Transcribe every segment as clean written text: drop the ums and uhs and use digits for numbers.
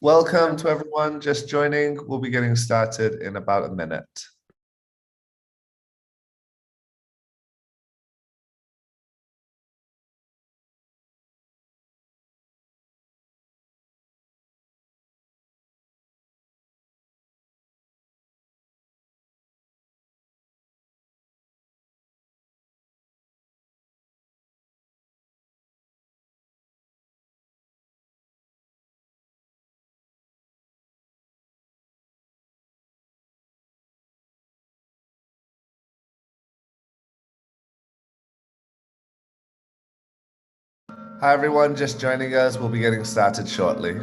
Welcome to everyone just joining. We'll be getting started in about a minute. Hi, everyone just joining us. We'll be getting started shortly.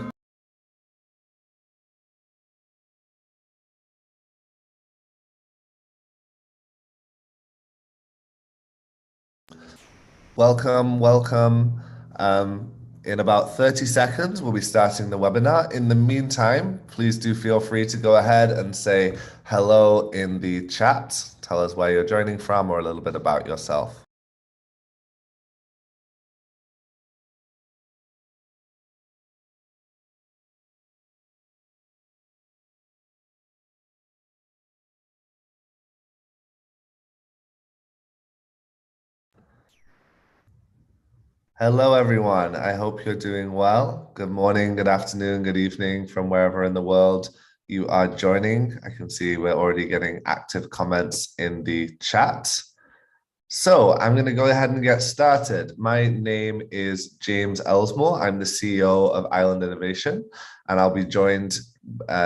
Welcome, welcome. In about 30 seconds, we'll be starting the webinar. In the meantime, please do feel free to go ahead and say hello in the chat. Tell us where you're joining from or a little bit about yourself. Hello, everyone. I hope you're doing well. Good morning, good afternoon, good evening from wherever in the world you are joining. I can see we're already getting active comments in the chat. So I'm going to go ahead and get started. My name is James Elsmore. I'm the CEO of Island Innovation, and I'll be joined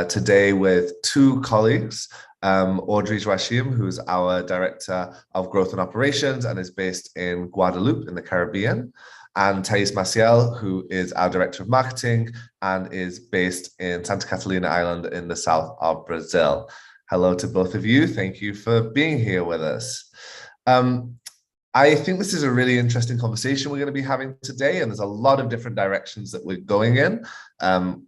today with two colleagues. Audrey Joachim, who's our Director of Growth and Operations and is based in Guadeloupe in the Caribbean, and Thais Maciel, who is our Director of Marketing and is based in Santa Catalina Island in the south of Brazil. Hello to both of you. Thank you for being here with us. I think this is a really interesting conversation we're going to be having today, and there's a lot of different directions that we're going in.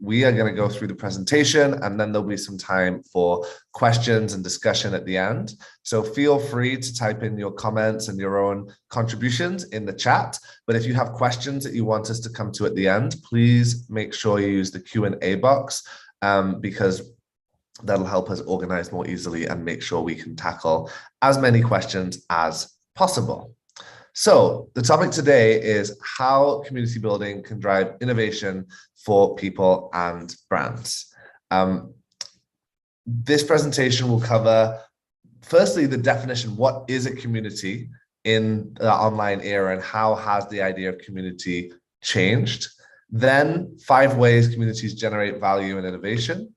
We are going to go through the presentation, and then there'll be some time for questions and discussion at the end. So feel free to type in your comments and your own contributions in the chat. But if you have questions that you want us to come to at the end, please make sure you use the Q&A box because that'll help us organize more easily and make sure we can tackle as many questions as possible. So the topic today is how community building can drive innovation for people and brands. This presentation will cover, firstly, the definition, what is a community in the online era and how has the idea of community changed? Then 5 ways communities generate value and innovation.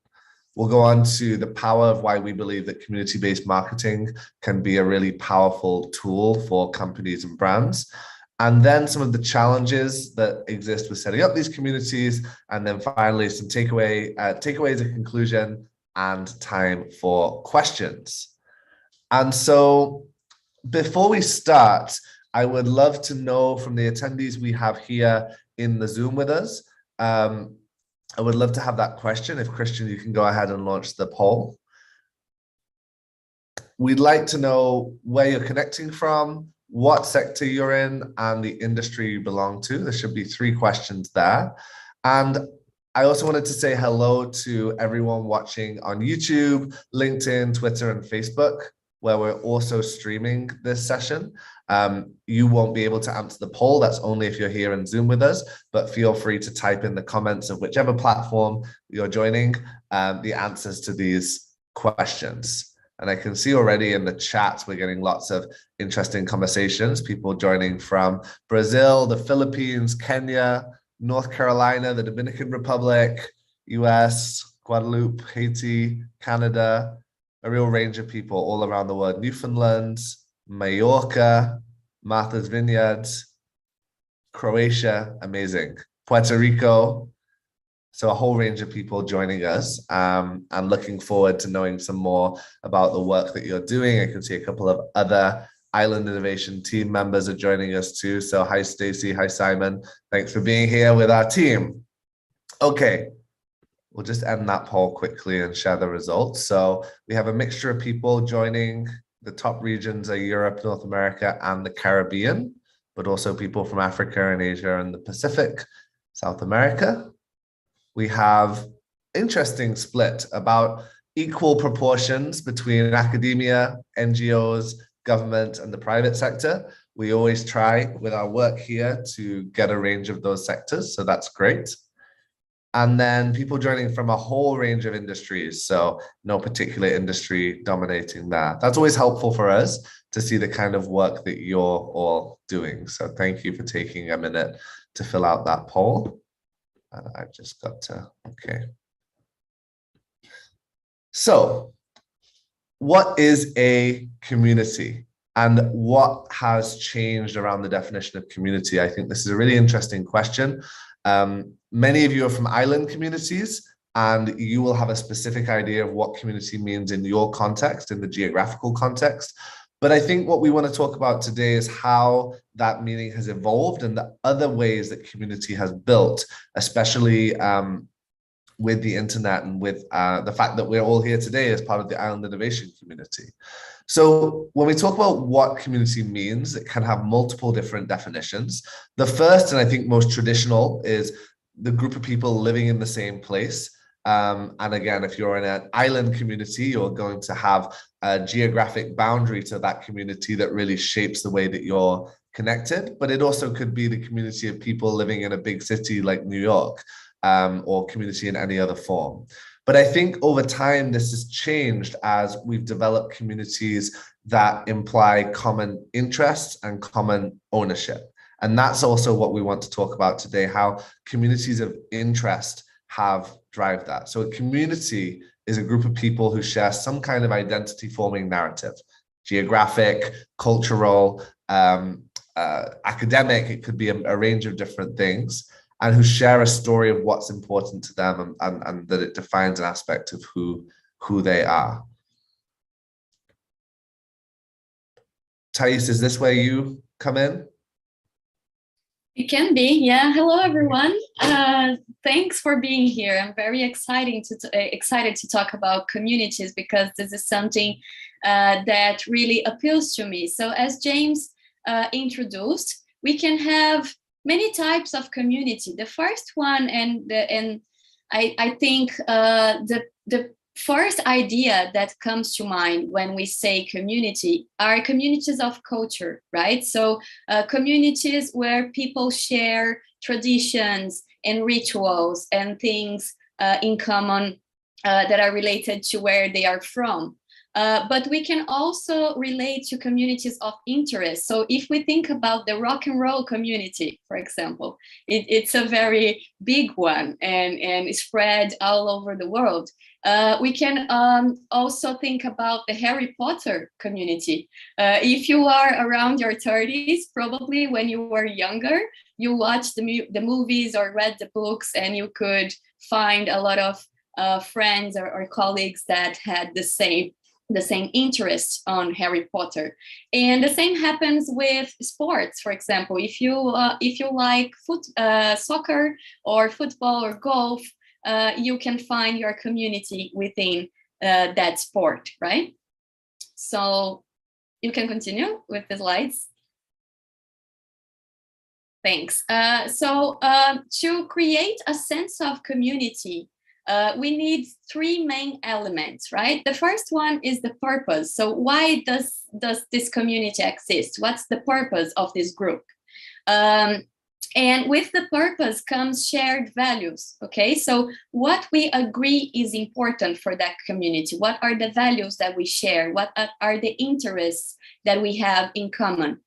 We'll go on to the power of why we believe that community-based marketing can be a really powerful tool for companies and brands. And then some of the challenges that exist with setting up these communities. And then finally, some takeaways, a conclusion, and time for questions. And so before we start, I would love to know from the attendees we have here in the Zoom with us, I would love to have that question. If Christian, you can go ahead and launch the poll. We'd like to know where you're connecting from, what sector you're in, and the industry you belong to. There should be 3 questions there. And I also wanted to say hello to everyone watching on YouTube, LinkedIn, Twitter, and Facebook, where we're also streaming this session. You won't be able to answer the poll. That's only if you're here in Zoom with us, but feel free to type in the comments of whichever platform you're joining, the answers to these questions. And I can see already in the chat, we're getting lots of interesting conversations, people joining from Brazil, the Philippines, Kenya, North Carolina, the Dominican Republic, US, Guadeloupe, Haiti, Canada, a real range of people all around the world, Newfoundland, Mallorca, Martha's Vineyard, Croatia, amazing, Puerto Rico. So a whole range of people joining us and looking forward to knowing some more about the work that you're doing. I can see a couple of other Island Innovation team members are joining us too. So hi, Stacey. Hi, Simon. Thanks for being here with our team. Okay. We'll just end that poll quickly and share the results. So we have a mixture of people joining. The top regions are Europe, North America, and the Caribbean, but also people from Africa and Asia and the Pacific, South America. We have interesting split, about equal proportions between academia, NGOs, government, and the private sector. We always try with our work here to get a range of those sectors, so that's great. And then people joining from a whole range of industries, so no particular industry dominating that. That's always helpful for us to see the kind of work that you're all doing. So thank you for taking a minute to fill out that poll. And I've just got to, okay. So what is a community and what has changed around the definition of community? I think this is a really interesting question. Many of you are from island communities, and you will have a specific idea of what community means in your context, in the geographical context. But I think what we want to talk about today is how that meaning has evolved and the other ways that community has built, especially with the internet and with the fact that we're all here today as part of the Island Innovation community. So when we talk about what community means, it can have multiple different definitions. The first, and I think most traditional, is the group of people living in the same place. And again, if you're in an island community, you're going to have a geographic boundary to that community that really shapes the way that you're connected. But it also could be the community of people living in a big city like New York, or community in any other form. But I think over time, this has changed as we've developed communities that imply common interests and common ownership. And that's also what we want to talk about today, how communities of interest have drive that. So a community is a group of people who share some kind of identity forming narrative, geographic, cultural, academic, it could be a range of different things, and who share a story of what's important to them and that it defines an aspect of who they are. Thais, is this where you come in? It can be, yeah. Hello, everyone. Thanks for being here. I'm very excited to talk about communities because this is something that really appeals to me. So as James introduced, we can have many types of community. The first one, and I think the first idea that comes to mind when we say community are communities of culture, right? So communities where people share traditions and rituals and things in common that are related to where they are from. But we can also relate to communities of interest. So if we think about the rock and roll community, for example, it's a very big one and spread all over the world. We can also think about the Harry Potter community. If you are around your 30s, probably when you were younger, you watched the movies or read the books, and you could find a lot of friends or colleagues that had the same interest on Harry Potter. And the same happens with sports. For example, if you like soccer or football or golf, you can find your community within that sport, right? So you can continue with the slides. Thanks. So to create a sense of community, we need three main elements, right? The first one is the purpose. So why does this community exist? What's the purpose of this group? And with the purpose comes shared values, okay? So what we agree is important for that community. What are the values that we share? What are the interests that we have in common?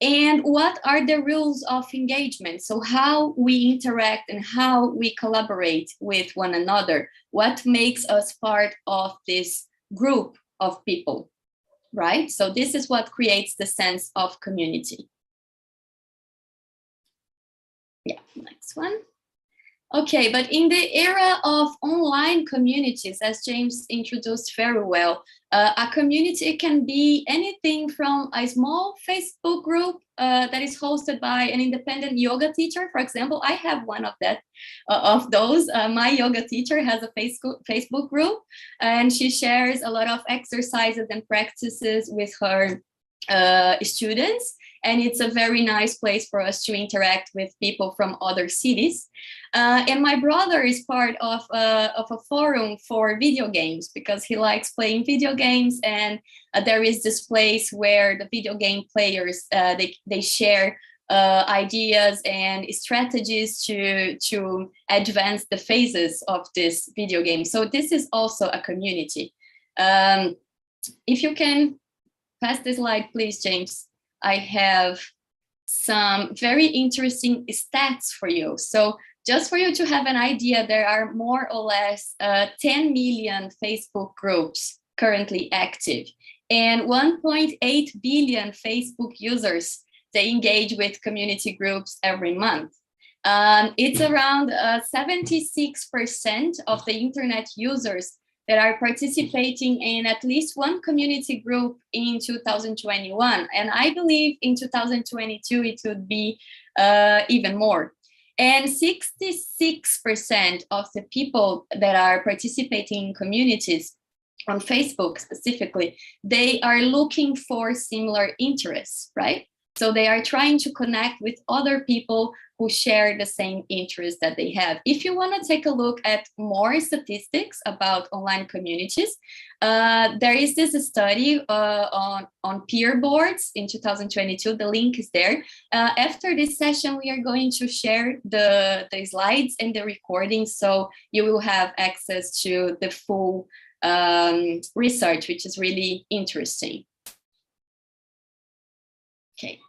And what are the rules of engagement? So how we interact and how we collaborate with one another. What makes us part of this group of people, right? So this is what creates the sense of community. Yeah, next one. Okay, but in the era of online communities, as James introduced very well, a community can be anything from a small Facebook group that is hosted by an independent yoga teacher. For example, I have one of those. My yoga teacher has a Facebook group, and she shares a lot of exercises and practices with her students. and it's a very nice place for us to interact with people from other cities. And my brother is part of a forum for video games because he likes playing video games, and there is this place where the video game players they share ideas and strategies to advance the phases of this video game. So this is also a community. If you can pass the slide, please, James. I have some very interesting stats for you. So just for you to have an idea, there are more or less 10 million Facebook groups currently active, and 1.8 billion Facebook users. They engage with community groups every month. It's around 76% of the internet users that are participating in at least one community group in 2021. And I believe in 2022, it would be even more. And 66% of the people that are participating in communities on Facebook specifically, they are looking for similar interests, right? So they are trying to connect with other people who share the same interests that they have. If you want to take a look at more statistics about online communities, there is this study on peer boards in 2022. The link is there. After this session, we are going to share the slides and the recording, so you will have access to the full research, which is really interesting. Okay,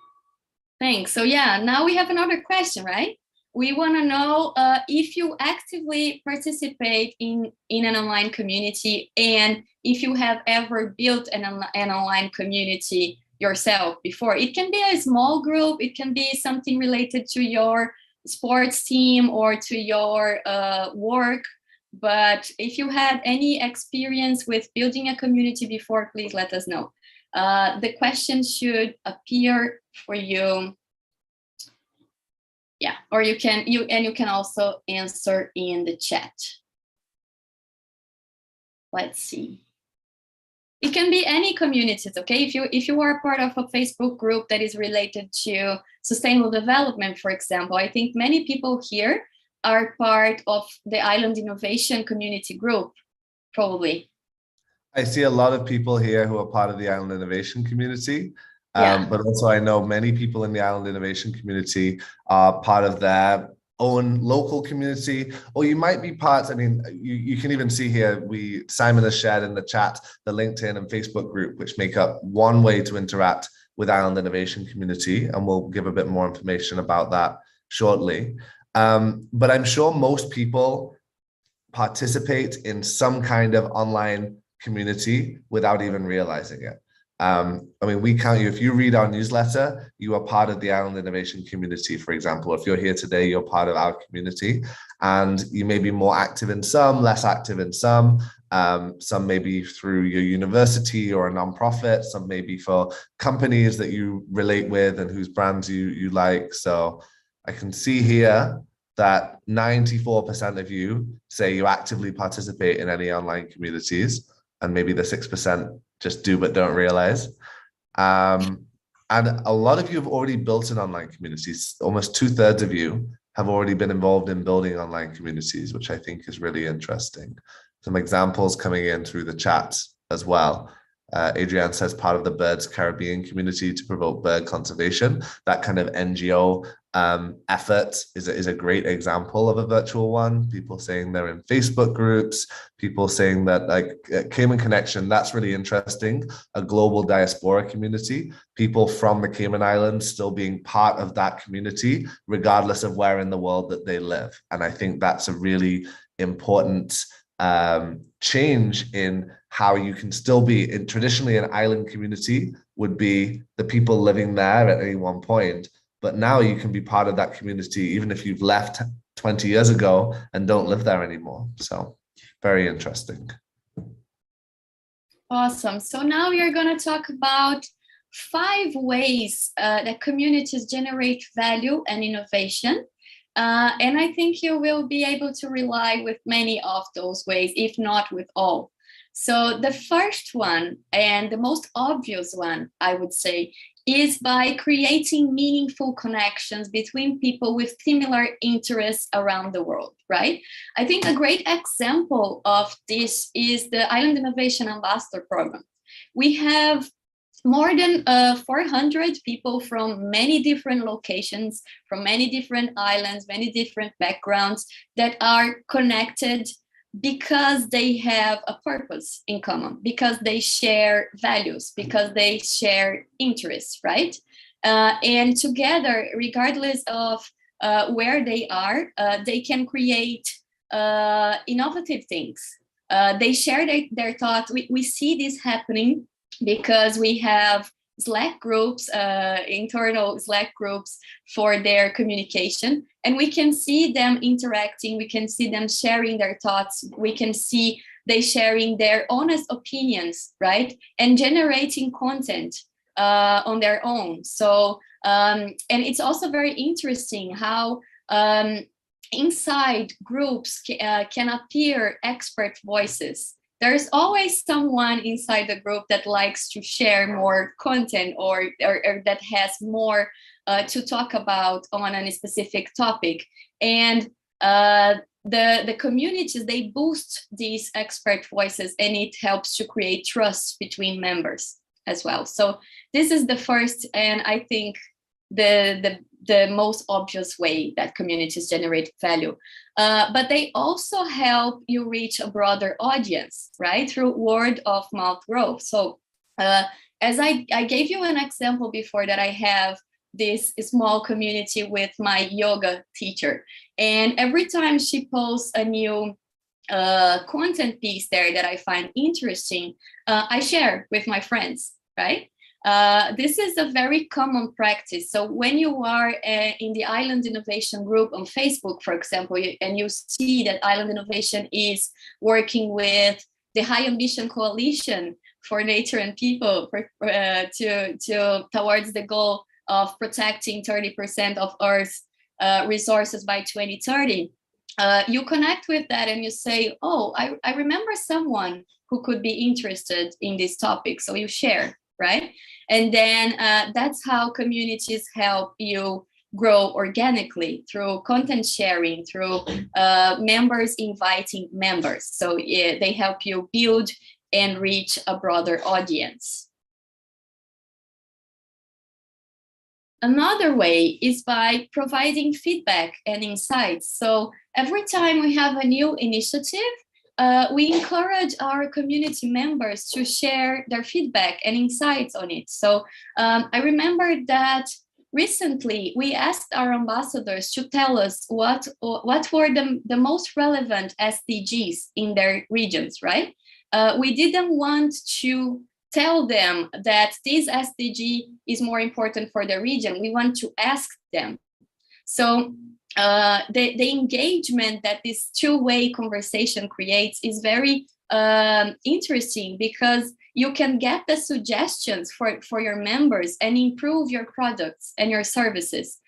thanks. So yeah, now we have another question, right? We want to know if you actively participate in an online community, and if you have ever built an online community yourself before. It can be a small group, it can be something related to your sports team or to your work. But if you had any experience with building a community before, please let us know. The question should appear for you. Yeah, or you can also answer in the chat. Let's see. It can be any communities, okay? If you are part of a Facebook group that is related to sustainable development, for example, I think many people here are part of the Island Innovation Community Group, probably. I see a lot of people here who are part of the Island Innovation community, Yeah. but also I know many people in the Island Innovation community are part of their own local community, or you might be part, I mean, you can even see here, Simon has shared in the chat the LinkedIn and Facebook group, which make up one way to interact with Island Innovation community, and we'll give a bit more information about that shortly. But I'm sure most people participate in some kind of online community without even realizing it. I mean, we count you. If you read our newsletter, you are part of the Island Innovation community, for example. If you're here today, you're part of our community, and you may be more active in some, less active in some. Some may be through your university or a nonprofit. Some may be for companies that you relate with and whose brands you like. So I can see here that 94% of you say you actively participate in any online communities, and maybe the 6% just do but don't realize. And a lot of you have already built an online communities. Almost 2/3 of you have already been involved in building online communities, which I think is really interesting. Some examples coming in through the chat as well. Adrienne says part of the Birds Caribbean community to promote bird conservation. That kind of NGO effort is a great example of a virtual one. People saying they're in Facebook groups, people saying that like Cayman Connection, that's really interesting. A global diaspora community, people from the Cayman Islands still being part of that community, regardless of where in the world that they live. And I think that's a really important change in how you can still be in. Traditionally, an island community would be the people living there at any one point, but now you can be part of that community even if you've left 20 years ago and don't live there anymore. So very interesting. Awesome. So now we are going to talk about 5 ways that communities generate value and innovation. And I think you will be able to rely with many of those ways, if not with all. So the first one, and the most obvious one, I would say, is by creating meaningful connections between people with similar interests around the world, right? I think a great example of this is the Island Innovation Ambassador Program. We have more than 400 people from many different locations, from many different islands, many different backgrounds that are connected because they have a purpose in common, because they share values, because they share interests, right? And together, regardless of where they are, they can create innovative things. They share their thoughts. We see this happening because we have Slack groups, internal Slack groups for their communication, and we can see them interacting, we can see them sharing their thoughts, we can see they sharing their honest opinions, right? And generating content on their own. So, and it's also very interesting how inside groups can appear expert voices. There's always someone inside the group that likes to share more content or that has more to talk about on a specific topic. And the communities, they boost these expert voices, and it helps to create trust between members as well. So this is the first, and I think the most obvious way that communities generate value. But they also help you reach a broader audience, right? Through word of mouth growth. So as I gave you an example before, that I have this small community with my yoga teacher. And every time she posts a new content piece there that I find interesting, I share with my friends, right? This is a very common practice. So when you are in the Island Innovation group on Facebook, for example, and you see that Island Innovation is working with the High Ambition Coalition for Nature and People towards the goal of protecting 30% of Earth's resources by 2030, you connect with that and you say, oh, I remember someone who could be interested in this topic. So you share, right? And then that's how communities help you grow organically, through content sharing, through members inviting members. So they help you build and reach a broader audience. Another way is by providing feedback and insights. So every time we have a new initiative, we encourage our community members to share their feedback and insights on it. So I remember that recently we asked our ambassadors to tell us what were the most relevant SDGs in their regions, right? We didn't want to tell them that this SDG is more important for the region. We want to ask them. So the engagement that this two-way conversation creates is very interesting, because you can get the suggestions for your members and improve your products and your services.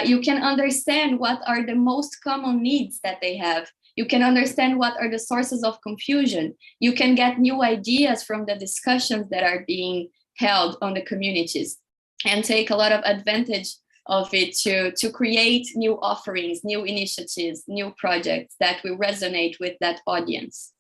You can understand what are the most common needs that they have. You can understand what are the sources of confusion. You can get new ideas from the discussions that are being held on the communities, and take a lot of advantage of it to create new offerings, new initiatives, new projects that will resonate with that audience.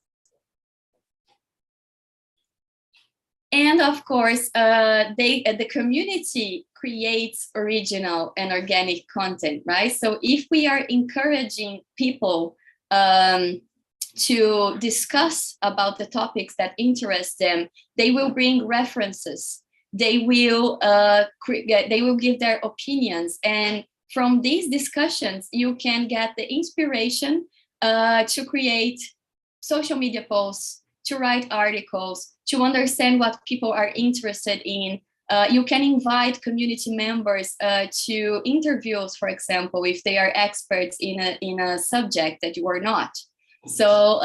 And of course, the community creates original and organic content, right? So if we are encouraging people to discuss about the topics that interest them, they will bring references. They will give their opinions, and from these discussions, you can get the inspiration to create social media posts, to write articles, to understand what people are interested in. You can invite community members to interviews, for example, if they are experts in a subject that you are not. So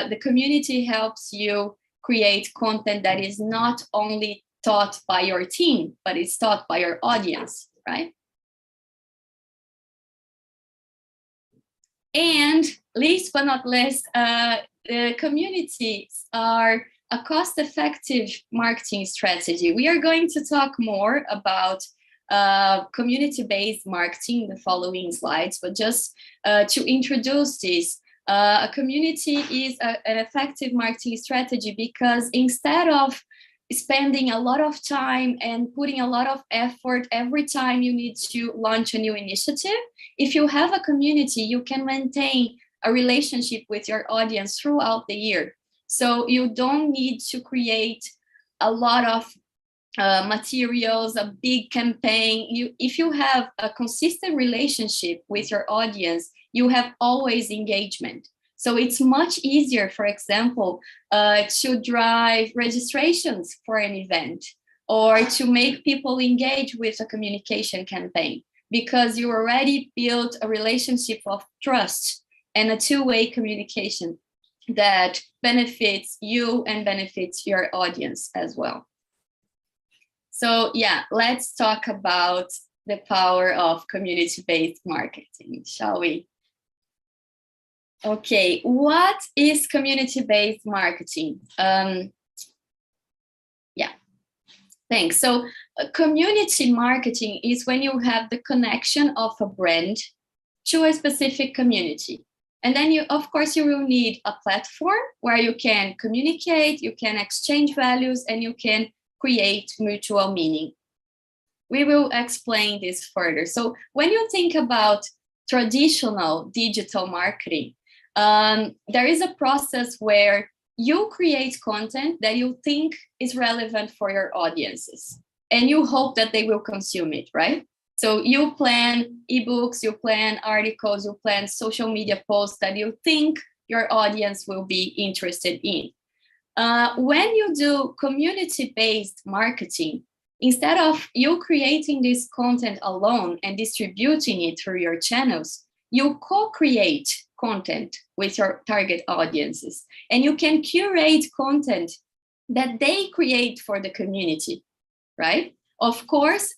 the community helps you create content that is not only taught by your team, but it's taught by your audience, right? And last but not least, the communities are a cost-effective marketing strategy. We are going to talk more about community-based marketing in the following slides, but just to introduce this, a community is an effective marketing strategy because instead of spending a lot of time and putting a lot of effort every time you need to launch a new initiative, if you have a community, you can maintain a relationship with your audience throughout the year. So you don't need to create a lot of materials, a big campaign. If you have a consistent relationship with your audience, you have always engagement. So it's much easier, for example, to drive registrations for an event or to make people engage with a communication campaign because you already built a relationship of trust and a two-way communication that benefits you and benefits your audience as well. So yeah, let's talk about the power of community-based marketing, shall we? Okay, what is community-based marketing? Yeah, thanks. So community marketing is when you have the connection of a brand to a specific community. And then of course, you will need a platform where you can communicate, you can exchange values, and you can create mutual meaning. We will explain this further. So when you think about traditional digital marketing, there is a process where you create content that you think is relevant for your audiences, and you hope that they will consume it, right? So you plan ebooks, you plan articles, you plan social media posts that you think your audience will be interested in. When you do community-based marketing, instead of you creating this content alone and distributing it through your channels, you co-create content with your target audiences, and you can curate content that they create for the community, right? Of course,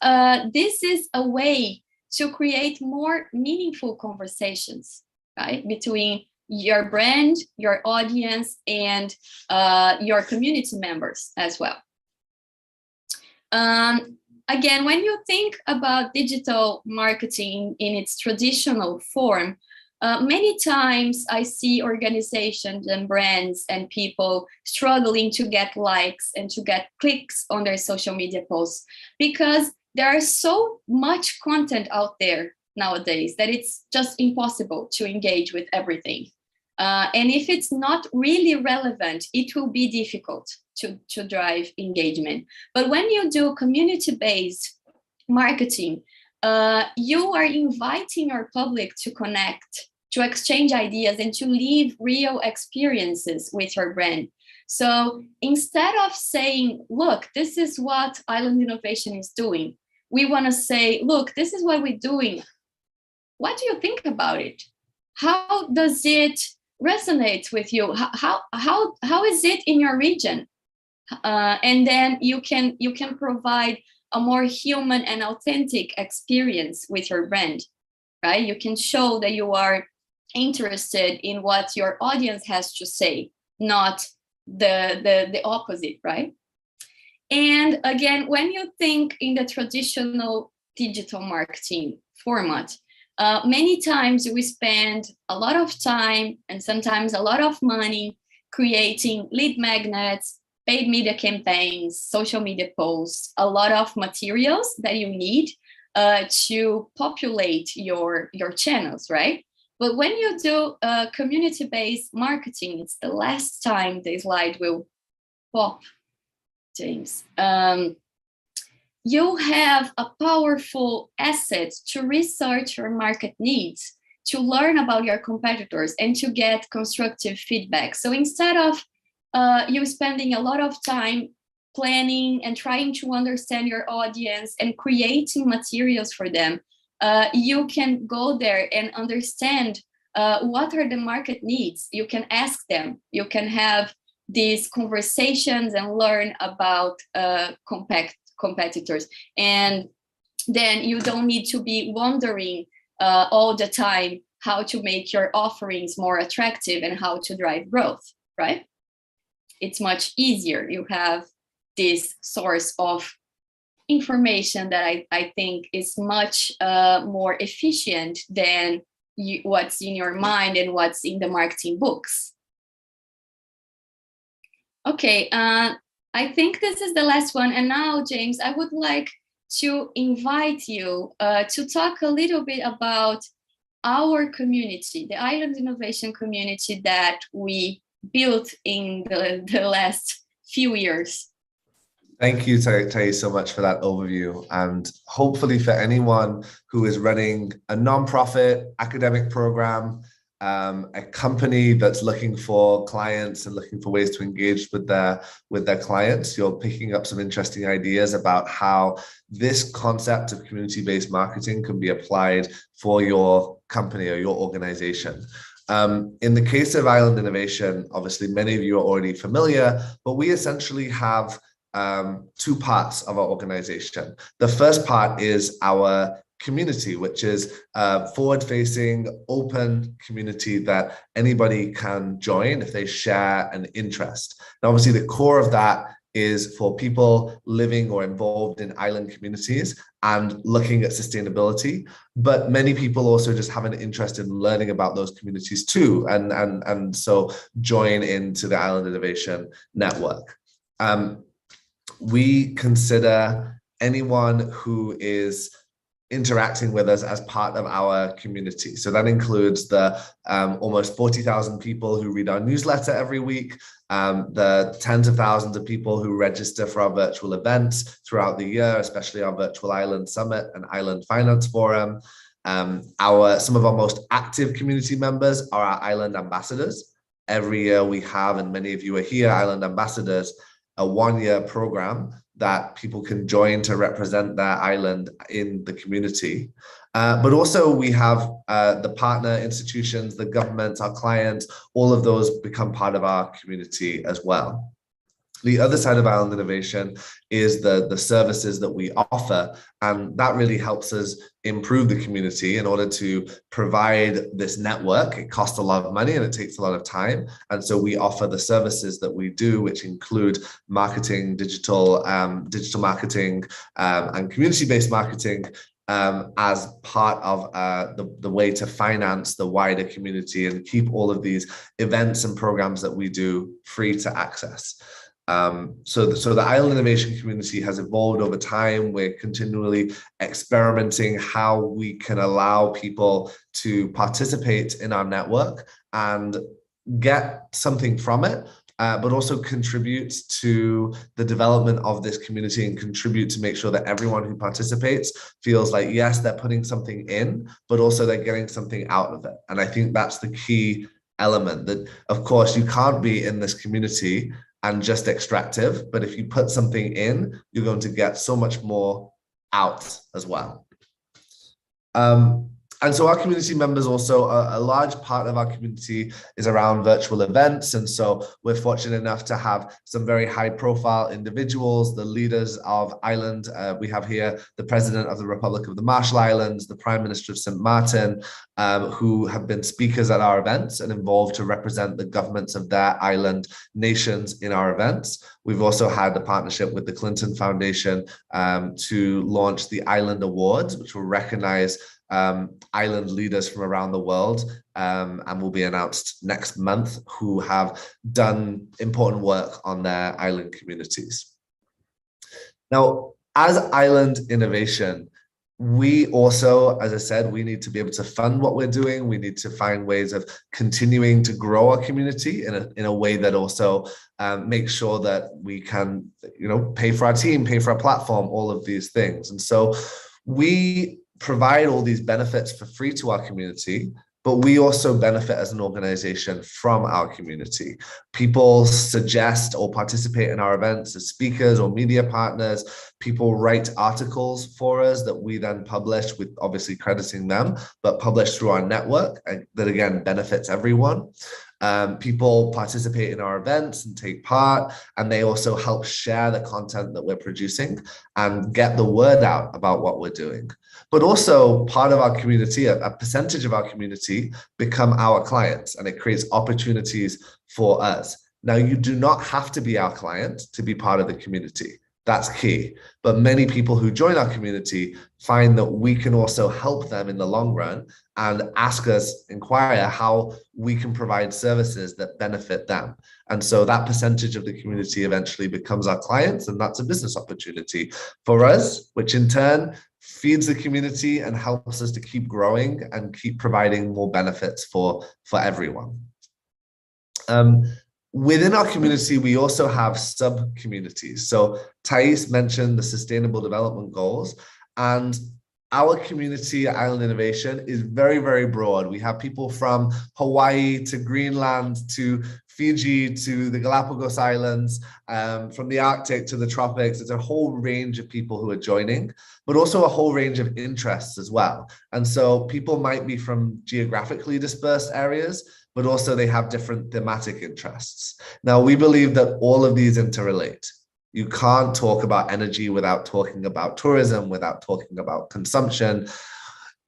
this is a way to create more meaningful conversations, right, between your brand, your audience, and your community members as well. Again, when you think about digital marketing in its traditional form, many times I see organizations and brands and people struggling to get likes and to get clicks on their social media posts because there is so much content out there nowadays that it's just impossible to engage with everything. And if it's not really relevant, it will be difficult to drive engagement. But when you do community-based marketing, you are inviting your public to connect, to exchange ideas, and to live real experiences with your brand. So instead of saying, look, this is what Island Innovation is doing, we want to say, look, this is what we're doing. What do you think about it? How does it resonate with you? How is it in your region? And then you can provide a more human and authentic experience with your brand, right? You can show that you are interested in what your audience has to say, not the opposite, right? And again, when you think in the traditional digital marketing format, many times we spend a lot of time and sometimes a lot of money creating lead magnets, paid media campaigns, social media posts, a lot of materials that you need to populate your channels, right? But when you do community-based marketing, it's the last time the slide will pop, James. You have a powerful asset to research your market needs, to learn about your competitors, and to get constructive feedback. So instead of you spending a lot of time planning and trying to understand your audience and creating materials for them, you can go there and understand what are the market needs. You can ask them, you can have these conversations and learn about competitors. And then you don't need to be wondering all the time how to make your offerings more attractive and how to drive growth, right? it's much easier. You have this source of information that I think is much more efficient than what's in your mind and what's in the marketing books. Okay, I think this is the last one. And now, James, I would like to invite you to talk a little bit about our community, the Island Innovation community that we built in the last few years. Thank you, Thais, so much for that overview. And hopefully for anyone who is running a nonprofit academic program, a company that's looking for clients and looking for ways to engage with their clients, you're picking up some interesting ideas about how this concept of community-based marketing can be applied for your company or your organization. In the case of Island Innovation, obviously many of you are already familiar, but we essentially have two parts of our organization. The first part is our community, which is a forward-facing, open community that anybody can join if they share an interest. And obviously the core of that is for people living or involved in island communities and looking at sustainability. But many people also just have an interest in learning about those communities too, and so join into the Island Innovation Network. We consider anyone who is interacting with us as part of our community. So that includes the almost 40,000 people who read our newsletter every week, the tens of thousands of people who register for our virtual events throughout the year, especially our Virtual Island Summit and Island Finance Forum. Some of our most active community members are our Island Ambassadors. Every year we have, and many of you are here, Island Ambassadors, a one-year program that people can join to represent their island in the community. But also we have the partner institutions, the government, our clients, all of those become part of our community as well. The other side of Island Innovation is the services that we offer, and that really helps us improve the community in order to provide this network. It costs a lot of money and it takes a lot of time, and so we offer the services that we do, which include marketing, digital marketing, and community-based marketing, as part of the way to finance the wider community and keep all of these events and programs that we do free to access. So the Island Innovation community has evolved over time. We're continually experimenting how we can allow people to participate in our network and get something from it, but also contribute to the development of this community and contribute to make sure that everyone who participates feels like, yes, they're putting something in, but also they're getting something out of it. And I think that's the key element, that of course you can't be in this community and just extractive, but if you put something in, you're going to get so much more out as well. And so our community members also, a large part of our community is around virtual events. And so we're fortunate enough to have some very high profile individuals, the leaders of Island. We have here the President of the Republic of the Marshall Islands, the Prime Minister of St. Martin, who have been speakers at our events and involved to represent the governments of their island nations in our events. We've also had a partnership with the Clinton Foundation to launch the Island Awards, which will recognize island leaders from around the world, and will be announced next month, who have done important work on their island communities. Now, as Island Innovation, we also, as I said, we need to be able to fund what we're doing. We need to find ways of continuing to grow our community in a way that also makes sure that we can, pay for our team, pay for our platform, all of these things. And so we provide all these benefits for free to our community, but we also benefit as an organization from our community. People suggest or participate in our events as speakers or media partners. People write articles for us that we then publish, with obviously crediting them, but publish through our network, that again benefits everyone. People participate in our events and take part, and they also help share the content that we're producing and get the word out about what we're doing. But also part of our community, a percentage of our community become our clients, and it creates opportunities for us. Now, you do not have to be our client to be part of the community. That's key. But many people who join our community find that we can also help them in the long run and ask us, inquire how we can provide services that benefit them. And so that percentage of the community eventually becomes our clients, and that's a business opportunity for us, which in turn feeds the community and helps us to keep growing and keep providing more benefits for everyone. Within our community, we also have sub-communities. So Thais mentioned the Sustainable Development Goals, and our community at Island Innovation is very, very broad. We have people from Hawaii to Greenland to Fiji to the Galapagos Islands, from the Arctic to the tropics. It's a whole range of people who are joining, but also a whole range of interests as well. And so people might be from geographically dispersed areas, but also they have different thematic interests. Now, we believe that all of these interrelate. You can't talk about energy without talking about tourism, without talking about consumption,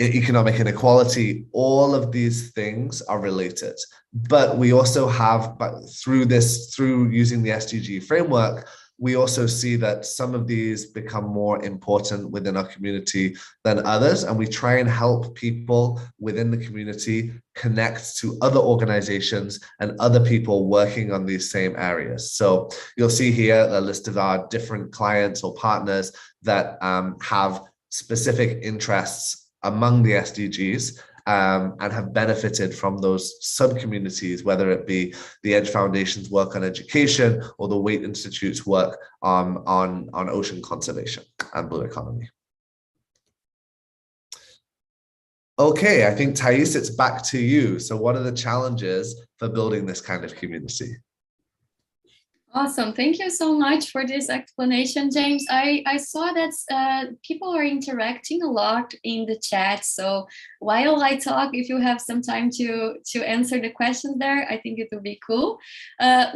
economic inequality. All of these things are related. But we also have, through using the SDG framework, we also see that some of these become more important within our community than others. And we try and help people within the community connect to other organizations and other people working on these same areas. So you'll see here a list of our different clients or partners that have specific interests among the SDGs. And have benefited from those sub-communities, whether it be the Edge Foundation's work on education or the Waite Institute's work on ocean conservation and blue economy. Okay, I think Thais, it's back to you. So what are the challenges for building this kind of community? Awesome. Thank you so much for this explanation, James. I saw that people are interacting a lot in the chat. So while I talk, if you have some time to answer the questions there, I think it would be cool.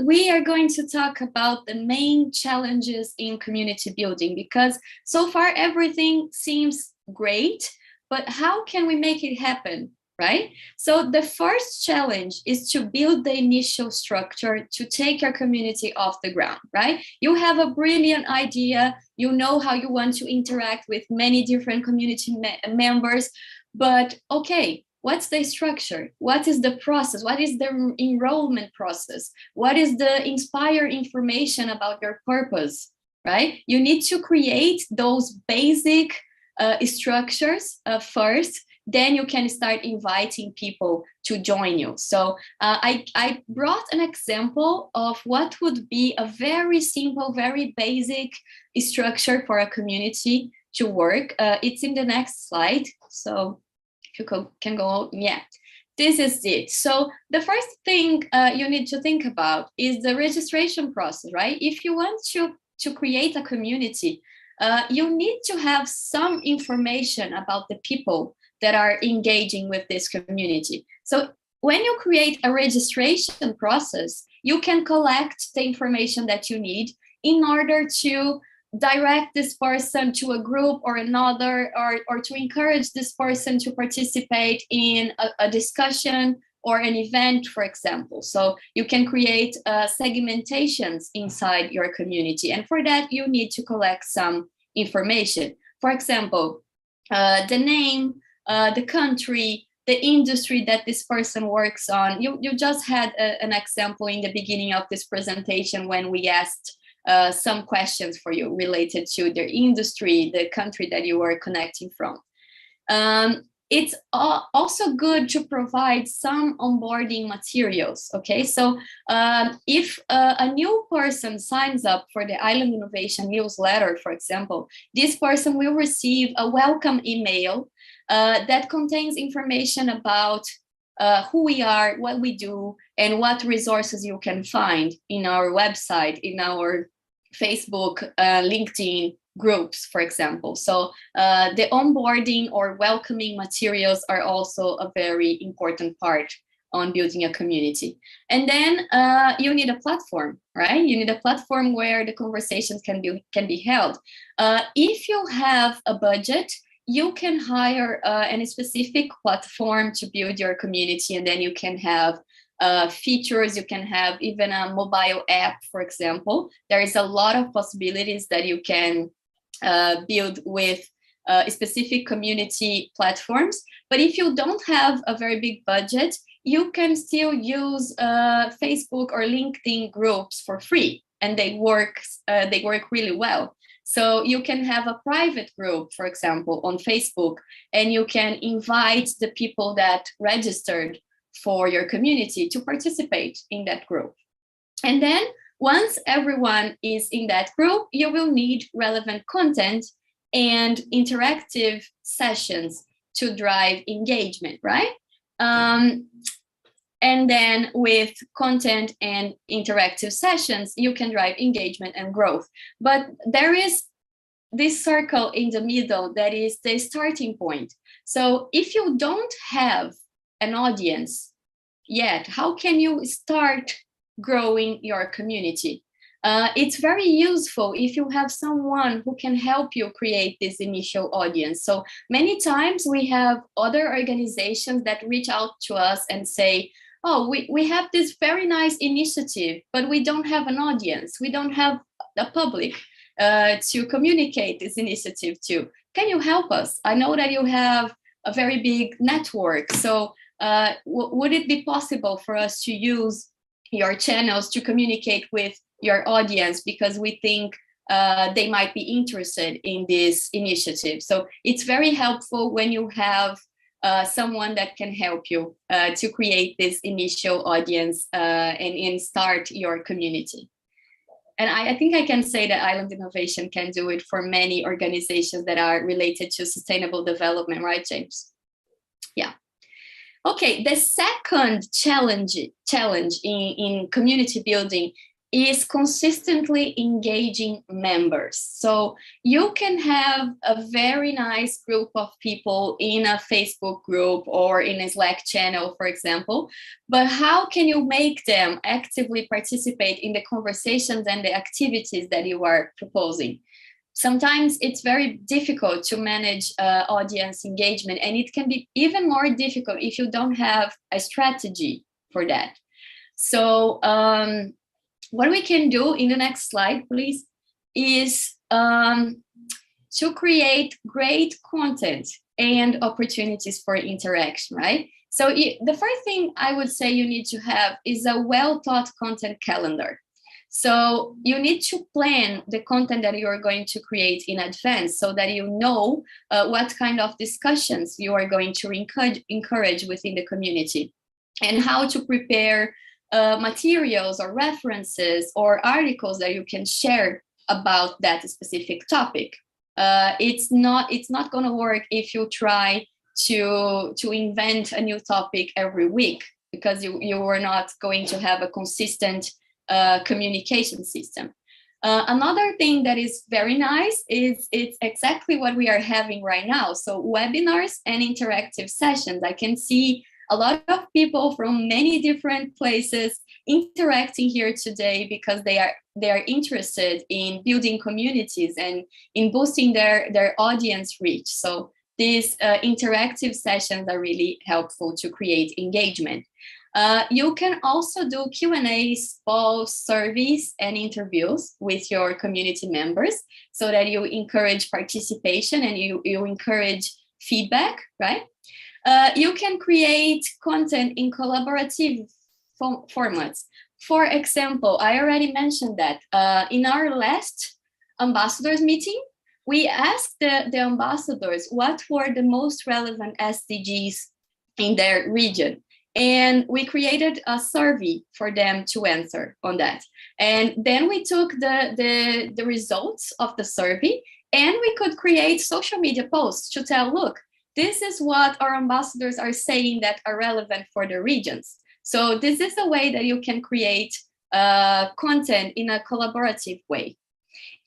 We are going to talk about the main challenges in community building, because so far everything seems great, but how can we make it happen? Right? So the first challenge is to build the initial structure to take your community off the ground, right? You have a brilliant idea, you know how you want to interact with many different community members, but okay, what's the structure? What is the process? What is the enrollment process? What is the inspire information about your purpose, right? You need to create those basic structures first. Then you can start inviting people to join you. So I brought an example of what would be a very simple, very basic structure for a community to work. It's in the next slide. So if you can go, yeah, this is it. So the first thing you need to think about is the registration process, right? If you want to create a community, you need to have some information about the people that are engaging with this community. So when you create a registration process, you can collect the information that you need in order to direct this person to a group or another, or to encourage this person to participate in a discussion or an event, for example. So you can create segmentations inside your community. And for that, you need to collect some information. For example, the name, the country, the industry that this person works on. You just had an example in the beginning of this presentation when we asked some questions for you related to their industry, the country that you were connecting from. It's also good to provide some onboarding materials, okay? So if a new person signs up for the Island Innovation newsletter, for example, this person will receive a welcome email that contains information about who we are, what we do, and what resources you can find in our website, in our Facebook, LinkedIn groups, for example. So the onboarding or welcoming materials are also a very important part on building a community. And then you need a platform, right? You need a platform where the conversations can be held. If you have a budget, you can hire any specific platform to build your community, and then you can have features. You can have even a mobile app, for example. There is a lot of possibilities that you can build with specific community platforms. But if you don't have a very big budget, you can still use Facebook or LinkedIn groups for free, and they work really well. So you can have a private group, for example, on Facebook, and you can invite the people that registered for your community to participate in that group. And then once everyone is in that group, you will need relevant content and interactive sessions to drive engagement, right? And then with content and interactive sessions, you can drive engagement and growth. But there is this circle in the middle that is the starting point. So if you don't have an audience yet, how can you start growing your community? It's very useful if you have someone who can help you create this initial audience. So many times we have other organizations that reach out to us and say, oh, we have this very nice initiative, but we don't have an audience. We don't have a public to communicate this initiative to. Can you help us? I know that you have a very big network. So would it be possible for us to use your channels to communicate with your audience, because we think they might be interested in this initiative? So it's very helpful when you have someone that can help you to create this initial audience and start your community. And I think I can say that Island Innovation can do it for many organizations that are related to sustainable development, right, James? Yeah. Okay, the second challenge in community building is consistently engaging members. So you can have a very nice group of people in a Facebook group or in a Slack channel, for example, but how can you make them actively participate in the conversations and the activities that you are proposing? Sometimes it's very difficult to manage audience engagement, and it can be even more difficult if you don't have a strategy for that. So what we can do in the next slide, please, is to create great content and opportunities for interaction, right? So the first thing I would say you need to have is a well-thought content calendar. So you need to plan the content that you are going to create in advance so that you know what kind of discussions you are going to encourage within the community, and how to prepare materials or references or articles that you can share about that specific topic. It's not going to work if you try to invent a new topic every week, because you are not going to have a consistent communication system. Another thing that is very nice is it's exactly what we are having right now. So webinars and interactive sessions. I can see a lot of people from many different places interacting here today because they are interested in building communities and in boosting their audience reach. So these interactive sessions are really helpful to create engagement. You can also do Q&As, polls, surveys, and interviews with your community members so that you encourage participation and you encourage feedback, right? You can create content in collaborative formats. For example, I already mentioned that in our last ambassadors meeting, we asked the ambassadors what were the most relevant SDGs in their region. And we created a survey for them to answer on that. And then we took the results of the survey, and we could create social media posts to tell, look, this is what our ambassadors are saying that are relevant for the regions. So this is a way that you can create content in a collaborative way.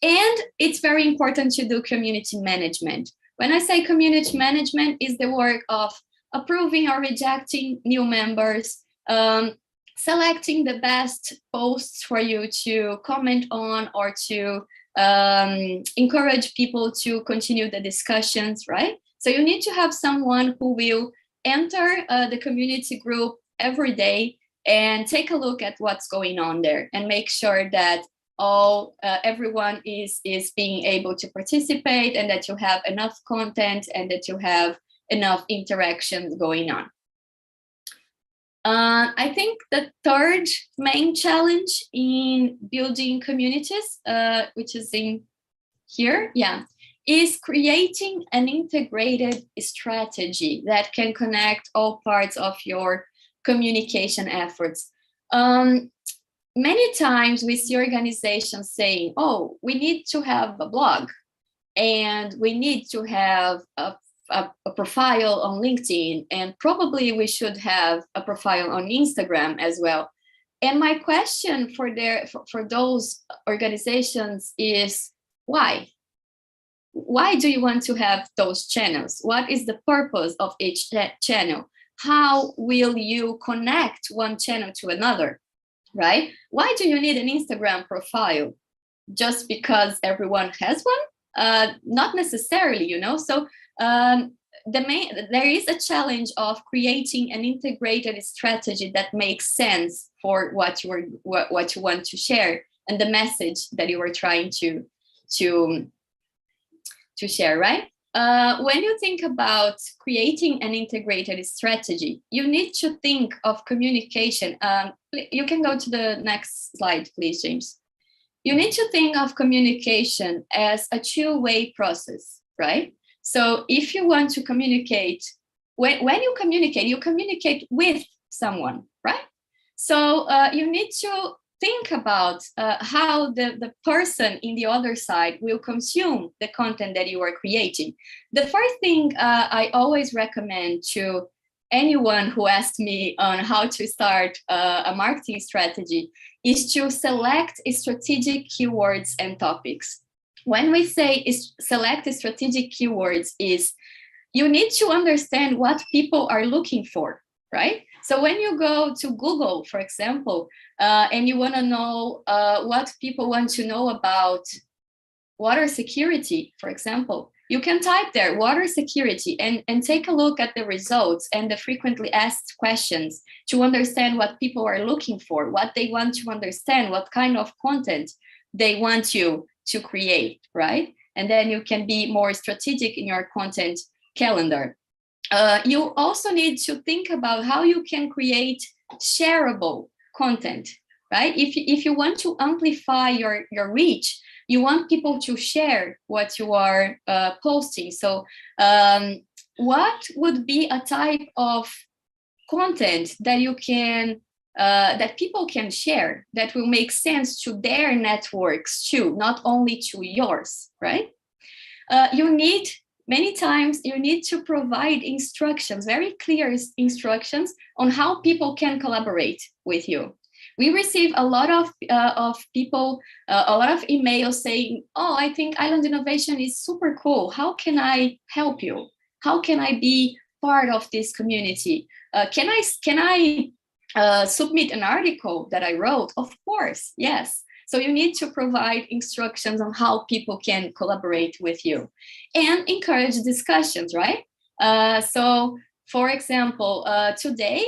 And it's very important to do community management. When I say community management, is the work of approving or rejecting new members, selecting the best posts for you to comment on or to encourage people to continue the discussions, right? So you need to have someone who will enter the community group every day and take a look at what's going on there and make sure that everyone is being able to participate, and that you have enough content and that you have enough interactions going on. I think the third main challenge in building communities, which is in here, is creating an integrated strategy that can connect all parts of your communication efforts. Many times we see organizations saying, oh, we need to have a blog, and we need to have a profile on LinkedIn, and probably we should have a profile on Instagram as well. And my question for those organizations is, why? Why do you want to have those channels? What is the purpose of each channel? How will you connect one channel to another, right? Why do you need an Instagram profile? Just because everyone has one? Not necessarily, you know. So there is a challenge of creating an integrated strategy that makes sense for what you want to share and the message that you are trying to share, right? When you think about creating an integrated strategy, you need to think of communication. You can go to the next slide, please, James. You need to think of communication as a two-way process, right? So if you want to communicate, when you communicate with someone, right? So you need to think about how the person in the other side will consume the content that you are creating. The first thing I always recommend to anyone who asks me on how to start a marketing strategy is to select strategic keywords and topics. When we say select strategic keywords, is you need to understand what people are looking for, right? So when you go to Google, for example, and you want to know what people want to know about water security, for example, you can type there water security and take a look at the results and the frequently asked questions to understand what people are looking for, what they want to understand, what kind of content they want you to create, right? And then you can be more strategic in your content calendar. You also need to think about how you can create shareable content, right? If you want to amplify your reach, you want people to share what you are posting. So what would be a type of content that you can that people can share that will make sense to their networks too, not only to yours, right? Many times you need to provide instructions, very clear instructions on how people can collaborate with you. We receive a lot of people, a lot of emails saying, oh, I think Island Innovation is super cool. How can I help you? How can I be part of this community? Can I submit an article that I wrote? Of course, yes. So you need to provide instructions on how people can collaborate with you and encourage discussions, right? So for example,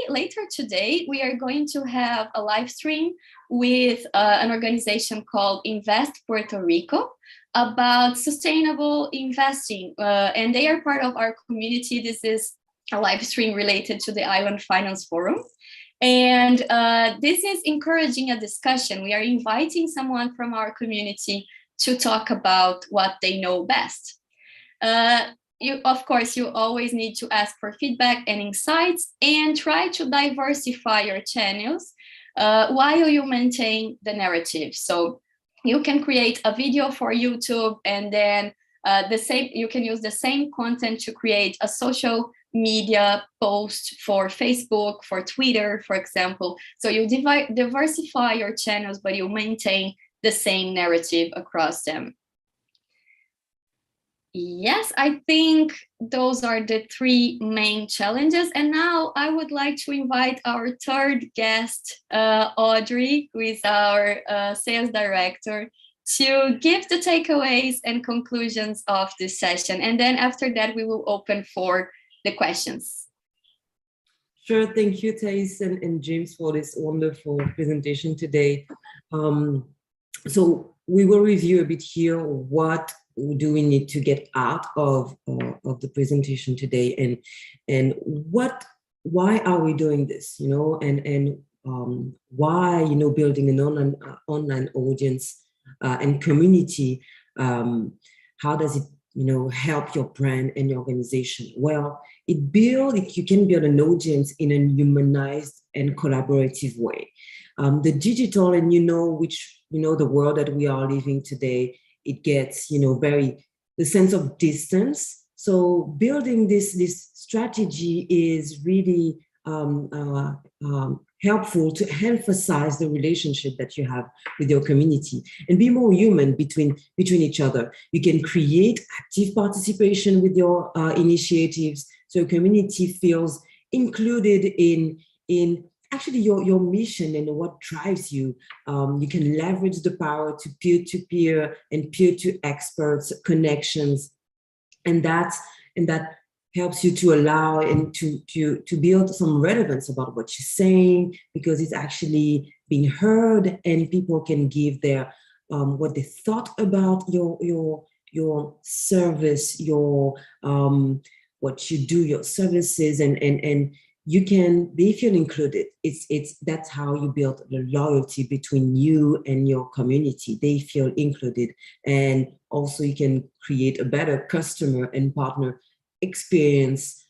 later today, we are going to have a live stream with an organization called Invest Puerto Rico about sustainable investing. And they are part of our community. This is a live stream related to the Island Finance Forum. And this is encouraging a discussion. We are inviting someone from our community to talk about what they know best. Of course, you always need to ask for feedback and insights and try to diversify your channels while you maintain the narrative. So you can create a video for YouTube, and then you can use the same content to create a social media post for Facebook, for Twitter, for example. So you diversify your channels, but you maintain the same narrative across them. Yes, I think those are the three main challenges. And now I would like to invite our third guest, Audrey, who is our sales director, to give the takeaways and conclusions of this session. And then after that, we will open for the questions. Sure. Thank you, Thais and James, for this wonderful presentation today. So we will review a bit here what do we need to get out of the presentation today, and why are we doing this, and why building an online audience and community, how does it help your brand and your organization? Well, you can build an audience in a humanized and collaborative way. The digital, and the world that we are living today, it gets the sense of distance. So building this strategy is really helpful to emphasize the relationship that you have with your community and be more human between each other. You can create active participation with your initiatives, so your community feels included in actually your mission and what drives you. You can leverage the power to peer-to-peer and peer-to experts connections, and that helps you to allow and to build some relevance about what you're saying, because it's actually being heard, and people can give their what they thought about your service, your what you do, your services, and they feel included. That's how you build the loyalty between you and your community. They feel included, and also you can create a better customer and partner experience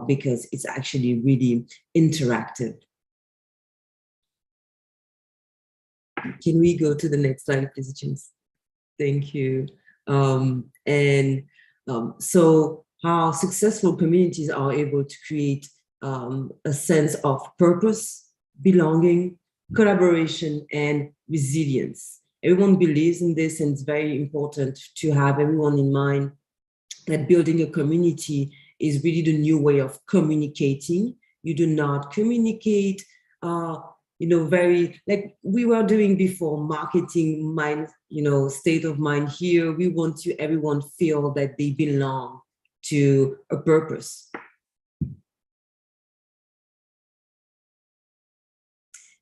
because it's actually really interactive. Can we go to the next slide, please, James? Thank you. So how successful communities are able to create a sense of purpose, belonging, collaboration, and resilience. Everyone believes in this, and it's very important to have everyone in mind that building a community is really the new way of communicating. You do not communicate, very like we were doing before, marketing mind, state of mind. Here, we want to everyone feel that they belong to a purpose.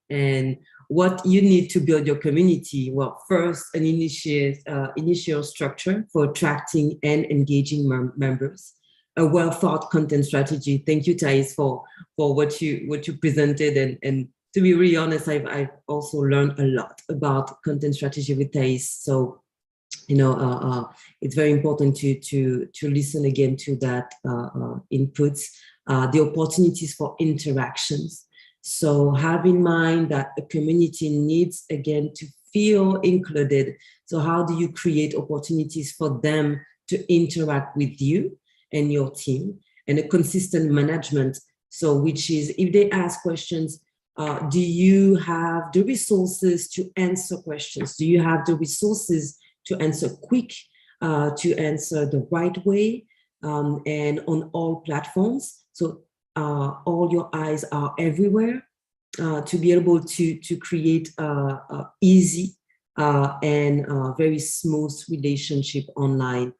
And what you need to build your community? Well, first, an initial structure for attracting and engaging members, a well-thought content strategy. Thank you, Thais, for what you presented. And to be really honest, I've also learned a lot about content strategy with Thais. So, it's very important to listen again to that inputs, the opportunities for interactions. So have in mind that a community needs, again, to feel included. So how do you create opportunities for them to interact with you and your team? And a consistent management, so which is, if they ask questions, do you have the resources to answer questions? Do you have the resources to answer quick, to answer the right way, and on all platforms? So all your eyes are everywhere, to be able to create easy and very smooth relationship online.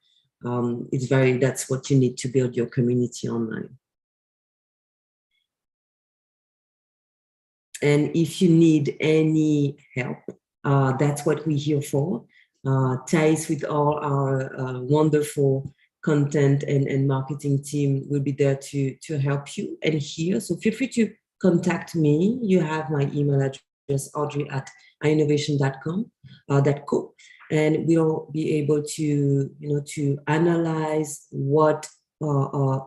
That's what you need to build your community online. And if you need any help, that's what we're here for. Thais, with all our wonderful content and marketing team, will be there to help you and here. So feel free to contact me. You have my email address, audrey@innovation.com, .co, and we'll be able to analyze what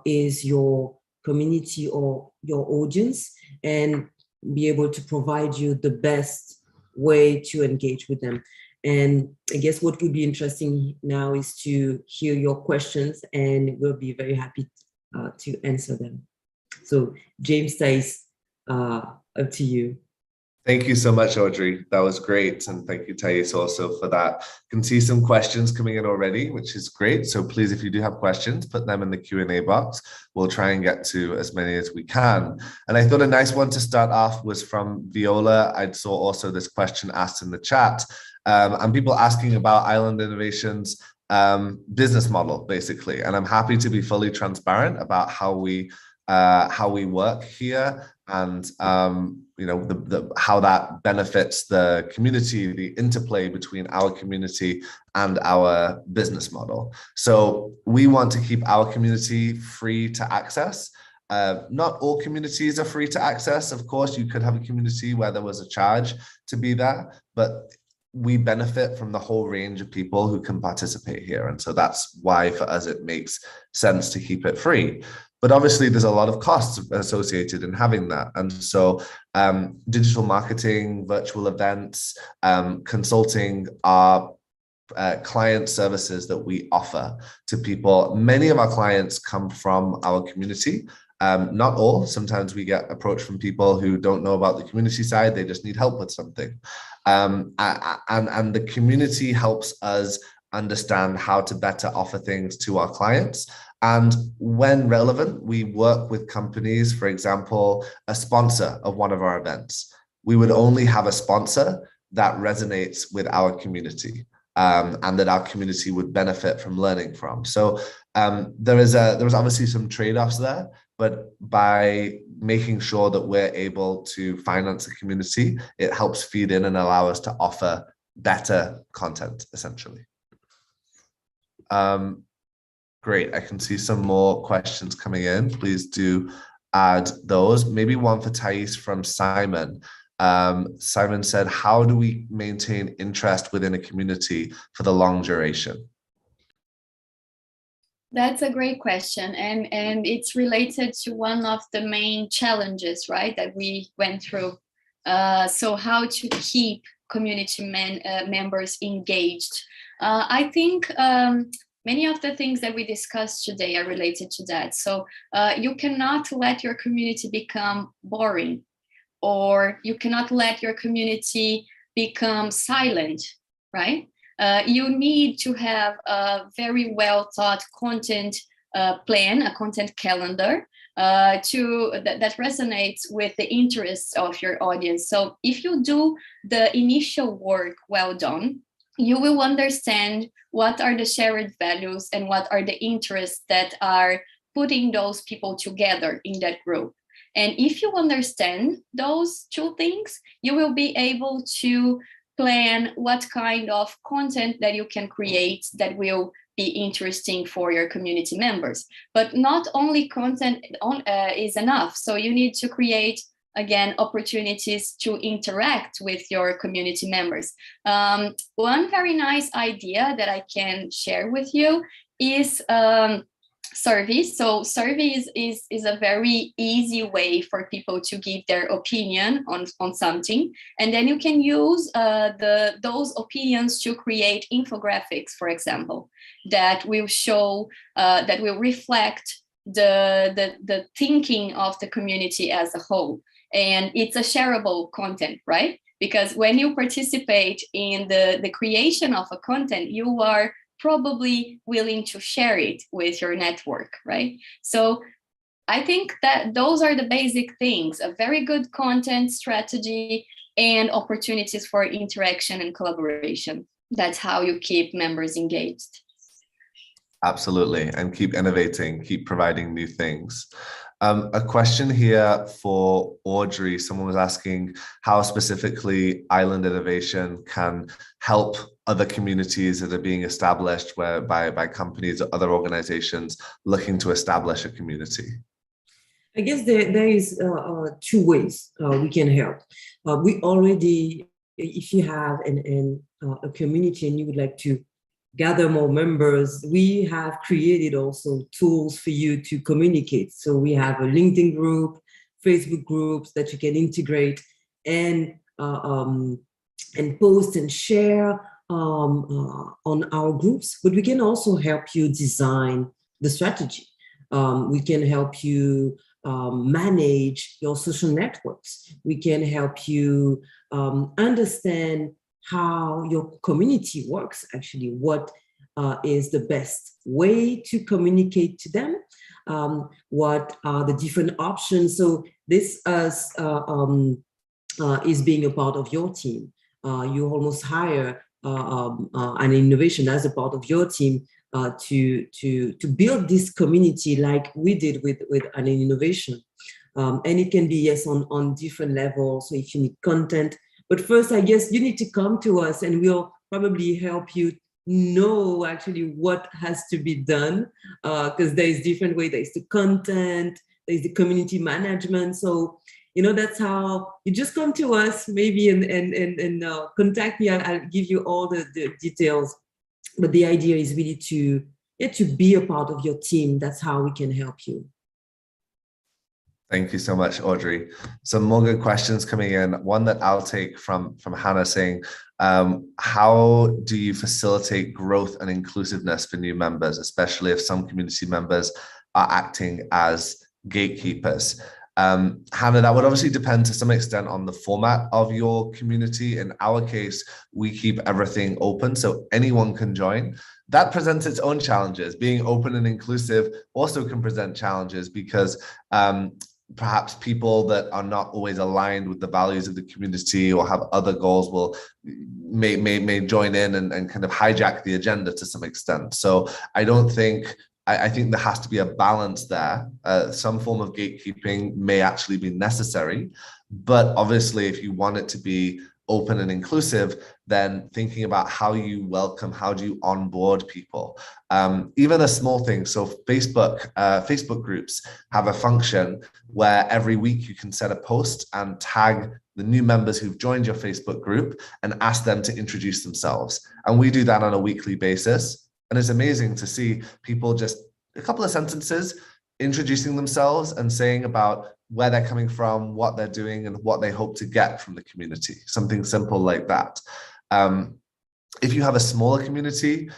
is your community or your audience, and be able to provide you the best way to engage with them. And I guess what would be interesting now is to hear your questions, and we'll be very happy to answer them. So James, Thais, up to you. Thank you so much, Audrey. That was great. And thank you, Thais, also for that. I can see some questions coming in already, which is great. So please, if you do have questions, put them in the Q&A box. We'll try and get to as many as we can. And I thought a nice one to start off was from Viola. I saw also this question asked in the chat, and people asking about Island Innovation's business model, basically. And I'm happy to be fully transparent about how we work here. and how that benefits the community, the interplay between our community and our business model. So we want to keep our community free to access. Not all communities are free to access. Of course, you could have a community where there was a charge to be there, but we benefit from the whole range of people who can participate here. And so that's why for us, it makes sense to keep it free. But obviously, there's a lot of costs associated in having that. And so digital marketing, virtual events, consulting are client services that we offer to people. Many of our clients come from our community. Not all. Sometimes we get approached from people who don't know about the community side. They just need help with something. And the community helps us understand how to better offer things to our clients. And when relevant, we work with companies, for example, a sponsor of one of our events. We would only have a sponsor that resonates with our community, and that our community would benefit from learning from. So there was obviously some trade-offs there, but by making sure that we're able to finance the community, it helps feed in and allow us to offer better content, essentially. Great, I can see some more questions coming in. Please do add those. Maybe one for Thais from Simon. Simon said, how do we maintain interest within a community for the long duration? That's a great question. And it's related to one of the main challenges, right, that we went through. So how to keep community members engaged. I think many of the things that we discussed today are related to that. So you cannot let your community become boring, or you cannot let your community become silent, right? You need to have a very well thought content plan, a content calendar that resonates with the interests of your audience. So if you do the initial work well done, you will understand what are the shared values and what are the interests that are putting those people together in that group. And if you understand those two things, you will be able to plan what kind of content that you can create that will be interesting for your community members. But not only content is enough. So you need to create, again, opportunities to interact with your community members. One very nice idea that I can share with you is surveys. So surveys is a very easy way for people to give their opinion on something. And then you can use those opinions to create infographics, for example, that will show, that will reflect the thinking of the community as a whole. And it's a shareable content, right? Because when you participate in the creation of a content, you are probably willing to share it with your network, right? So I think that those are the basic things: a very good content strategy and opportunities for interaction and collaboration. That's how you keep members engaged. Absolutely, and keep innovating, keep providing new things. A question here for Audrey. Someone was asking how specifically Island Innovation can help other communities that are being established by companies or other organizations looking to establish a community. I guess there is two ways we can help. We already, if you have a community and you would like to gather more members, we have created also tools for you to communicate. So we have a LinkedIn group, Facebook groups that you can integrate and post and share on our groups. But we can also help you design the strategy. We can help you manage your social networks. We can help you understand how your community works, actually, what is the best way to communicate to them, what are the different options. So this is being a part of your team. You almost hire an innovation as a part of your team to build this community like we did with an innovation. And it can be, yes, on different levels. So if you need content, but first, I guess you need to come to us and we'll probably help you know actually what has to be done, because there is different way. There's the content, there's the community management. So, you know, that's how you just come to us maybe and contact me. I'll give you all the details. But the idea is really to be a part of your team. That's how we can help you. Thank you so much, Audrey. Some more good questions coming in. One that I'll take from Hannah saying, how do you facilitate growth and inclusiveness for new members, especially if some community members are acting as gatekeepers? Hannah, that would obviously depend to some extent on the format of your community. In our case, we keep everything open so anyone can join. That presents its own challenges. Being open and inclusive also can present challenges because perhaps people that are not always aligned with the values of the community or have other goals may join in and kind of hijack the agenda to some extent. So I think there has to be a balance there. Some form of gatekeeping may actually be necessary, but obviously if you want it to be open and inclusive, then thinking about how you welcome, how do you onboard people, even a small thing. So Facebook groups have a function where every week you can set a post and tag the new members who've joined your Facebook group and ask them to introduce themselves. And we do that on a weekly basis. And it's amazing to see people just a couple of sentences introducing themselves and saying about where they're coming from, what they're doing, and what they hope to get from the community. Something simple like that. If you have a smaller community,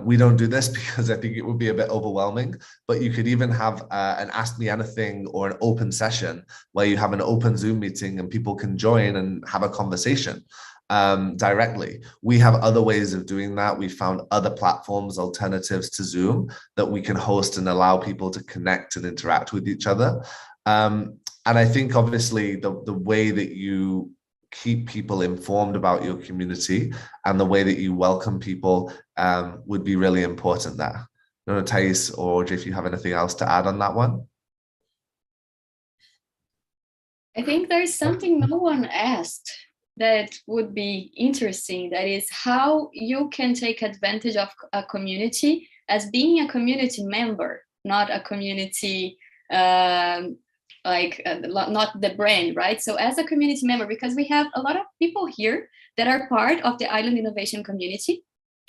we don't do this because I think it would be a bit overwhelming, but you could even have an Ask Me Anything or an open session where you have an open Zoom meeting and people can join and have a conversation directly. We have other ways of doing that. We found other platforms, alternatives to Zoom, that we can host and allow people to connect and interact with each other. And I think obviously the way that you keep people informed about your community and the way that you welcome people would be really important there. I don't know, Thais or Audrey, if you have anything else to add on that one. I think there's something no one asked that would be interesting. That is how you can take advantage of a community as being a community member, not a community not the brand, right? So as a community member, because we have a lot of people here that are part of the Island Innovation community.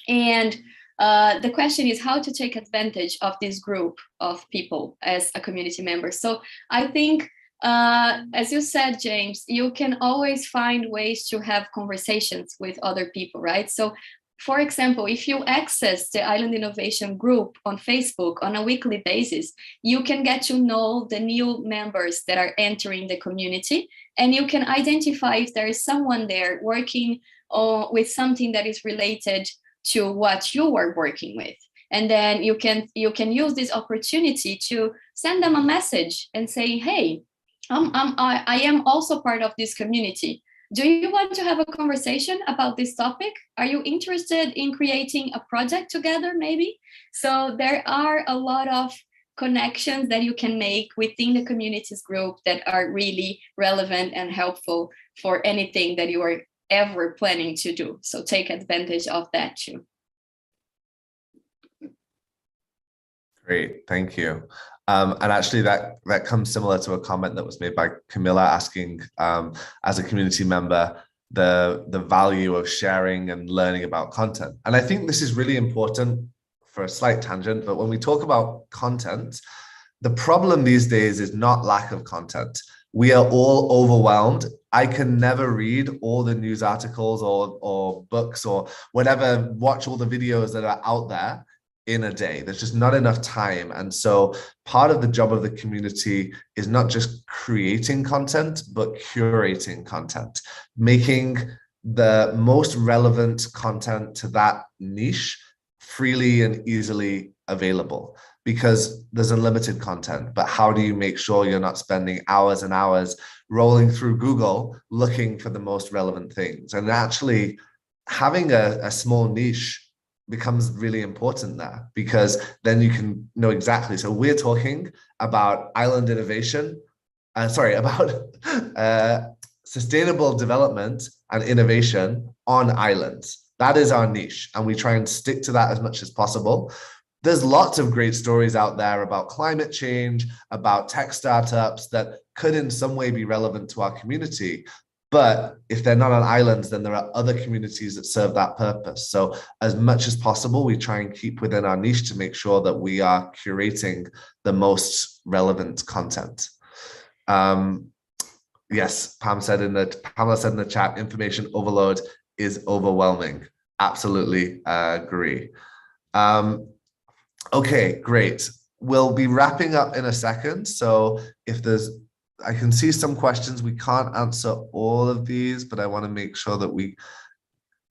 And the question is how to take advantage of this group of people as a community member. So I think, as you said, James, you can always find ways to have conversations with other people, right? So for example, if you access the Island Innovation group on Facebook on a weekly basis, you can get to know the new members that are entering the community, and you can identify if there is someone there working with something that is related to what you are working with. And then you can use this opportunity to send them a message and say, hey, I am also part of this community. Do you want to have a conversation about this topic? Are you interested in creating a project together, maybe? So there are a lot of connections that you can make within the communities group that are really relevant and helpful for anything that you are ever planning to do. So take advantage of that too. Great, thank you. And actually that comes similar to a comment that was made by Camilla asking, as a community member, the value of sharing and learning about content. And I think this is really important for a slight tangent, but when we talk about content, the problem these days is not lack of content. We are all overwhelmed. I can never read all the news articles or books or whatever, watch all the videos that are out there in a day. There's just not enough time. And so part of the job of the community is not just creating content, but curating content, making the most relevant content to that niche freely and easily available, because there's unlimited content. But how do you make sure you're not spending hours and hours rolling through Google looking for the most relevant things? And actually having a small niche becomes really important there, because then you can know exactly. So we're talking about Island Innovation. about sustainable development and innovation on islands. That is our niche, and we try and stick to that as much as possible. There's lots of great stories out there about climate change, about tech startups that could in some way be relevant to our community. But if they're not on islands, then there are other communities that serve that purpose. So as much as possible, we try and keep within our niche to make sure that we are curating the most relevant content. Yes, Pamela said in the chat, information overload is overwhelming. Absolutely agree. Okay, great. We'll be wrapping up in a second. So I can see some questions. We can't answer all of these, but I want to make sure that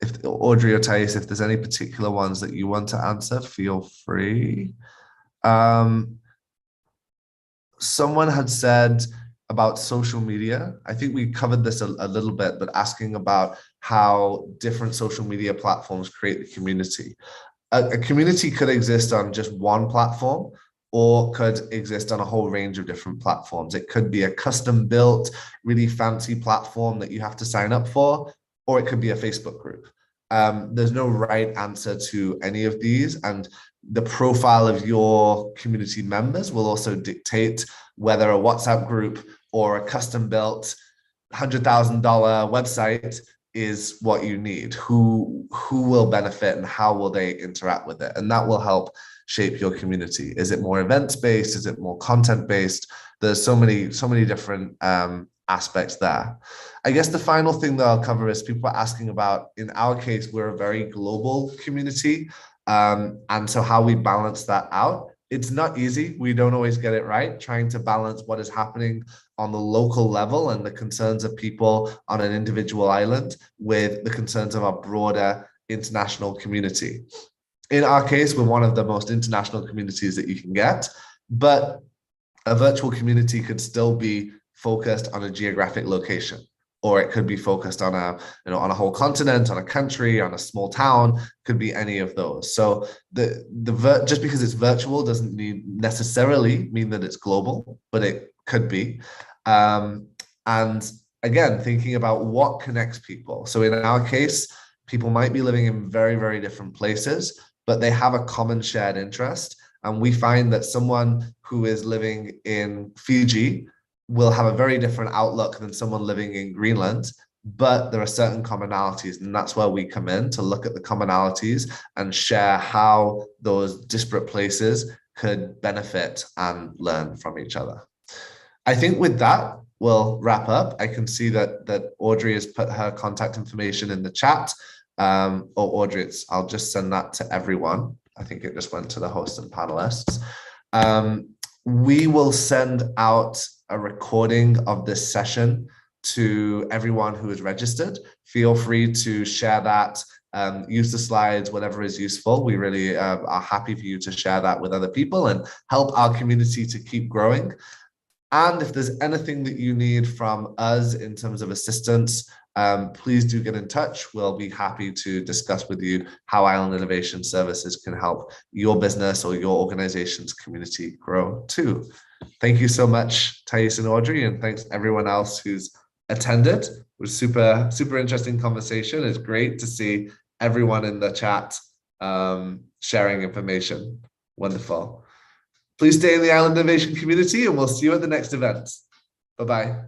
if Audrey or Thais, if there's any particular ones that you want to answer, feel free. Someone had said about social media. I think we covered this a little bit, but asking about how different social media platforms create the community. A community could exist on just one platform or could exist on a whole range of different platforms. It could be a custom built, really fancy platform that you have to sign up for, or it could be a Facebook group. There's no right answer to any of these, and the profile of your community members will also dictate whether a WhatsApp group or a custom built $100,000 website is what you need. Who will benefit and how will they interact with it? And that will help shape your community. Is it more events based? Is it more content based? There's so many different aspects there. I guess the final thing that I'll cover is people are asking about, in our case, we're a very global community. And so how we balance that out, it's not easy. We don't always get it right, trying to balance what is happening on the local level and the concerns of people on an individual island with the concerns of our broader international community. In our case, we're one of the most international communities that you can get, but a virtual community could still be focused on a geographic location, or it could be focused on a whole continent, on a country, on a small town. Could be any of those. So just because it's virtual doesn't necessarily mean that it's global, but it could be. And again, thinking about what connects people. So in our case, people might be living in very, very different places, but they have a common shared interest. And we find that someone who is living in Fiji will have a very different outlook than someone living in Greenland, but there are certain commonalities, and that's where we come in to look at the commonalities and share how those disparate places could benefit and learn from each other. I think with that, we'll wrap up. I can see that Audrey has put her contact information in the chat. Audrey, I'll just send that to everyone. I think it just went to the host and panelists. We will send out a recording of this session to everyone who is registered. Feel free to share that, use the slides, whatever is useful. We really are happy for you to share that with other people and help our community to keep growing. And if there's anything that you need from us in terms of assistance, please do get in touch. We'll be happy to discuss with you how Island Innovation Services can help your business or your organization's community grow too. Thank you so much, Thais and Audrey, and thanks everyone else who's attended. It was super interesting conversation. It's great to see everyone in the chat sharing information. Wonderful. Please stay in the Island Innovation community and we'll see you at the next event. Bye-bye.